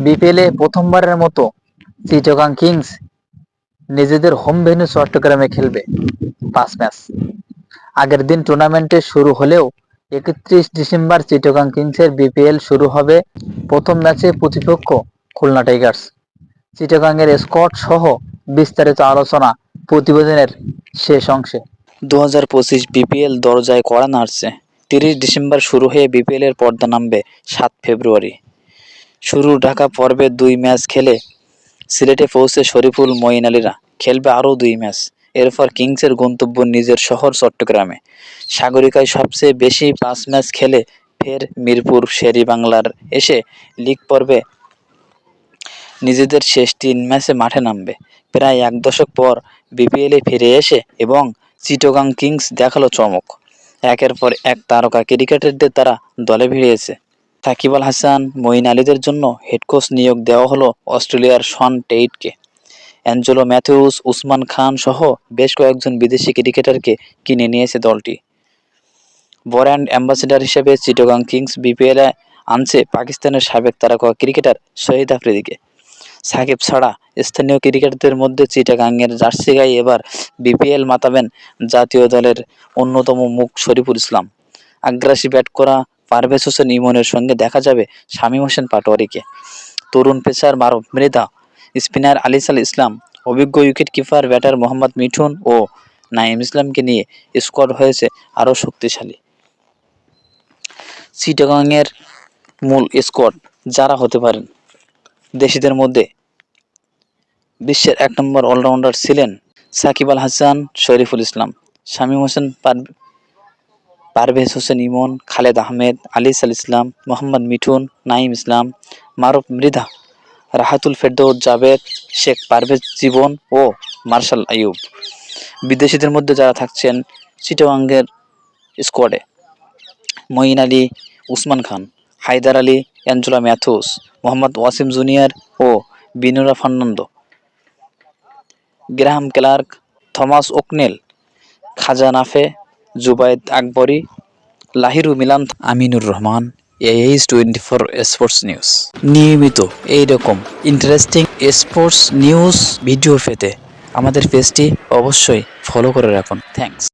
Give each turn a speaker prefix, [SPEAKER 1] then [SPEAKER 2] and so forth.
[SPEAKER 1] বিপিএলে প্রথমবারের মতো চিটাগং কিংস নিজেদের হোম ভেন্যু চট্টগ্রামে খেলবে 5 ম্যাচ। আগের দিন টুর্নামেন্টে শুরু হলেও 31 ডিসেম্বর চিটাগং কিংসের বিপিএল শুরু হবে। প্রথম ম্যাচে প্রতিপক্ষ খুলনা টাইগার্স। চিটাগংয়ের স্কোয়াড সহ বিস্তারিত আলোচনা প্রতিবেদনের শেষ অংশে।
[SPEAKER 2] 2025 বিপিএল দরজায় কড়া নাড়ছে। 30 ডিসেম্বর শুরু হয়ে বিপিএল এর পর্দা নামবে 7 ফেব্রুয়ারি। শুরুর ঢাকা পর্বে 2 ম্যাচ খেলে সিলেটে পৌঁছে শরীফুল মঈন আলীরা খেলবে আরও 2 ম্যাচ। এরপর কিংসের গন্তব্য নিজের শহর চট্টগ্রামে। সাগরিকায় সবচেয়ে বেশি 5 ম্যাচ খেলে ফের মিরপুর শেরেবাংলার এসে লিগ পর্বে নিজেদের শেষ 3 ম্যাচে মাঠে নামবে। প্রায় 1 দশক পর বিপিএলে ফিরে এসে এবং চিটাগং কিংস দেখালো চমক। একের পর এক তারকা ক্রিকেটারদের তারা দলে ভিড়িয়েছে। সাকিব আল হাসান, মঈন আলীদের জন্য হেড কোচ নিয়োগ দেওয়া হলো অস্ট্রেলিয়ার শন টেইটকে। অ্যাঞ্জেলো ম্যাথিউস, উসমান খান সহ বেশ কয়েকজন বিদেশি ক্রিকেটারকে কিনে নিয়েছে দলটি। ব্র্যান্ড অ্যাম্বাসেডর হিসেবে চিটাগং কিংস বিপিএলে আনছে পাকিস্তানের সাবেক তারকা ক্রিকেটার শহীদ আফ্রিদিকে। সাকিব ছাড়া স্থানীয় ক্রিকেটারদের মধ্যে চিটাগাংয়ের জার্সি গায়ে এবার বিপিএল মাতাবেন জাতীয় দলের অন্যতম মুখ শরীফুল ইসলাম। আগ্রাসী ব্যাট করা পারভেজ হোসেন ইমনের সঙ্গে দেখা যাবে শামীম হোসেন পাটোয়ারিকে। তরুণ পেসার মারুফ মৃধা, স্পিনার আলিসাল ইসলাম, অভিজ্ঞ wicket keeper batter Mohammad Mithun ও নাঈম ইসলামকে নিয়ে স্কোয়াড হয়েছে আরও শক্তিশালী। চিটাগংয়ের মূল স্কোয়াড যারা হতে পারেন দেশিদের মধ্যে বিশ্বের 1 নম্বর অলরাউন্ডার ছিলেন সাকিব আল হাসান, শরীফুল ইসলাম, শামীম হোসেন পারভেজ হোসেন ইমন, খালেদ আহমেদ, আলিসাল ইসলাম, মোহাম্মদ মিঠুন, নাঈম ইসলাম, মারুফ মৃধা, রাহাতুল ফেরদৌস, জাবেদ শেখ, পারভেজ জীবন ও মার্শাল আইয়ুব। বিদেশিদের মধ্যে যারা থাকছেন চিটাগংয়ের স্কোয়াডে: মঈন আলী, উসমান খান, হায়দার আলী, অ্যাঞ্জেলো ম্যাথিউস, মোহাম্মদ ওয়াসিম জুনিয়র ও Binura Fernando, Graham Clarke, Thomas O'Connell, Khawaja Nafay, Zubaid Akbari, Lahiru Milan, Aminur Rahman. AH24 sports news. নিয়মিত এইরকম ইন্টারেস্টিং স্পোর্টস নিউজ ভিডিও পেতে আমাদের পেজটি অবশ্যই ফলো করে রাখুন। থ্যাঙ্কস।